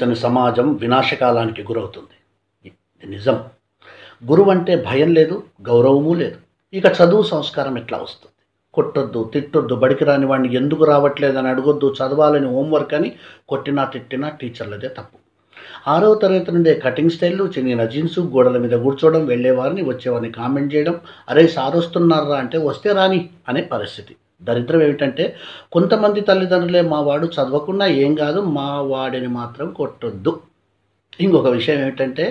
గౌరవించని సమాజం వినాశకాలానికి గురవుతుంది. ఇది నిజం. గురువంటే భయం లేదు, గౌరవము లేదు. ఇక చదువు సంస్కారం ఎట్లా వస్తుంది? కొట్టొద్దు, తిట్టొద్దు, బడికి రాని వాడిని ఎందుకు రావట్లేదని అడగొద్దు, చదవాలని హోంవర్క్ అని కొట్టినా తిట్టినా టీచర్లదే తప్పు. 6వ తరగతి నుండే కటింగ్ స్టైల్లు, చిన్న జీన్సు, గోడల మీద కూర్చోవడం, వెళ్ళేవారిని వచ్చేవారిని కామెంట్ చేయడం, అరే సార్ వస్తున్నారా అంటే వస్తే రాని అనే పరిస్థితి. దరిద్రం ఏమిటంటే కొంతమంది తల్లిదండ్రులే మా వాడు చదవకుండా ఏం కాదు, మా వాడిని మాత్రం కొట్టొద్దు. ఇంకొక విషయం ఏమిటంటే,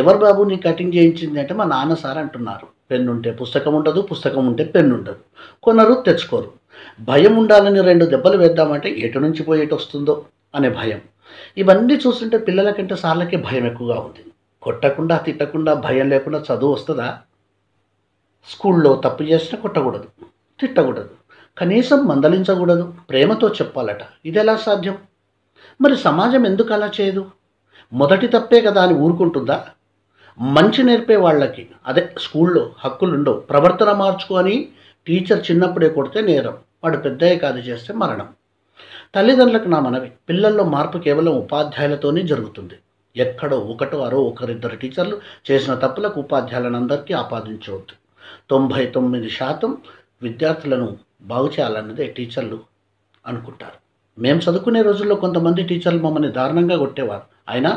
ఎవరు బాబు నీ కటింగ్ చేయించింది అంటే మా నాన్న సార్ అంటున్నారు. పెన్ను ఉంటే పుస్తకం ఉండదు, పుస్తకం ఉంటే పెన్ను ఉండదు. కొనరు, తెచ్చుకోరు. భయం ఉండాలని 2 దెబ్బలు వేద్దామంటే ఎటు నుంచి పోయి ఎటు వస్తుందో అనే భయం. ఇవన్నీ చూస్తుంటే పిల్లల కంటే సార్లకే భయం ఎక్కువగా ఉంది. కొట్టకుండా, తిట్టకుండా, భయం లేకుండా చదువు వస్తుందా? స్కూల్లో తప్పు చేసినా కొట్టకూడదు, తిట్టకూడదు, కనీసం మందలించకూడదు, ప్రేమతో చెప్పాలట. ఇది ఎలా సాధ్యం? మరి సమాజం ఎందుకు అలా చేయదు? మొదటి తప్పే కదా అని ఊరుకుంటుందా? మంచి నేర్పే వాళ్ళకి, అదే స్కూల్లో హక్కులుండవు. ప్రవర్తన మార్చుకొని టీచర్ చిన్నప్పుడే కొడితే నేరం, వాడు పెద్దయ్యాక అది చేస్తే మరణం. తల్లిదండ్రులకు నా మనవి, పిల్లల్లో మార్పు కేవలం ఉపాధ్యాయులతోనే జరుగుతుంది. ఎక్కడో ఒకటో అరో ఒకరిద్దరు టీచర్లు చేసిన తప్పులకు ఉపాధ్యాయులందరికీ ఆపాదించవద్దు. 99% విద్యార్థులను బాగు చేయాలన్నదే టీచర్లు అనుకుంటారు. మేము చదువుకునే రోజుల్లో కొంతమంది టీచర్లు మమ్మల్ని దారుణంగా కొట్టేవారు. అయినా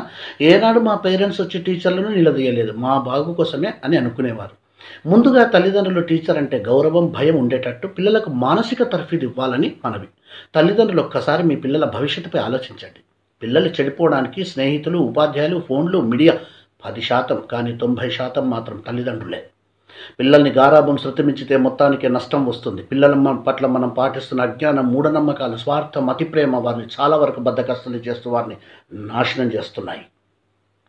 ఏనాడు మా పేరెంట్స్ వచ్చి టీచర్లను నిలదీయలేదు, మా బాగు కోసమే అని అనుకునేవారు. ముందుగా తల్లిదండ్రులు టీచర్ అంటే గౌరవం, భయం ఉండేటట్టు పిల్లలకు మానసిక తర్ఫీదు ఇవ్వాలని మనవి. తల్లిదండ్రులు ఒక్కసారి మీ పిల్లల భవిష్యత్తుపై ఆలోచించండి. పిల్లలు చెడిపోవడానికి స్నేహితులు, ఉపాధ్యాయులు, ఫోన్లు, మీడియా 10%, కానీ 90% మాత్రం తల్లిదండ్రులే. పిల్లల్ని గారాబం శృతిమించితే మొత్తానికే నష్టం వస్తుంది. పిల్లల పట్ల మనం పాటిస్తున్న అజ్ఞానం, మూఢనమ్మకాలు, స్వార్థం, అతి ప్రేమ వారిని చాలా వరకు బద్ధకస్తులు చేస్తూ వారిని నాశనం చేస్తున్నాయి.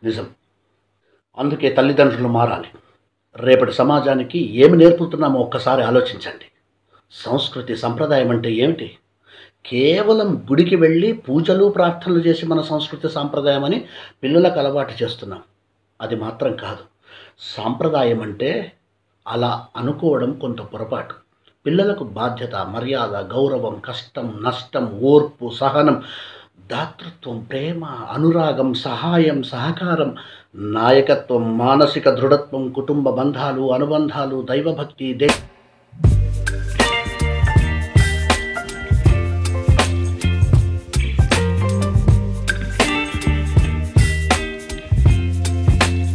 నిజం. అందుకే తల్లిదండ్రులు మారాలి. రేపటి సమాజానికి ఏమి నేర్పుతున్నామో ఒక్కసారి ఆలోచించండి. సంస్కృతి, సంప్రదాయం అంటే ఏమిటి? కేవలం గుడికి వెళ్ళి పూజలు, ప్రార్థనలు చేసి మన సంస్కృతి సాంప్రదాయం అని పిల్లలకు అలవాటు చేస్తున్నాం. అది మాత్రం కాదు. సాంప్రదాయం అంటే అలా అనుకోవడం కొంత పొరపాటు. పిల్లలకు బాధ్యత, మర్యాద, గౌరవం, కష్టం, నష్టం, ఓర్పు, సహనం, దాతృత్వం, ప్రేమ, అనురాగం, సహాయం, సహకారం, నాయకత్వం, మానసిక దృఢత్వం, కుటుంబ బంధాలు, అనుబంధాలు, దైవభక్తి,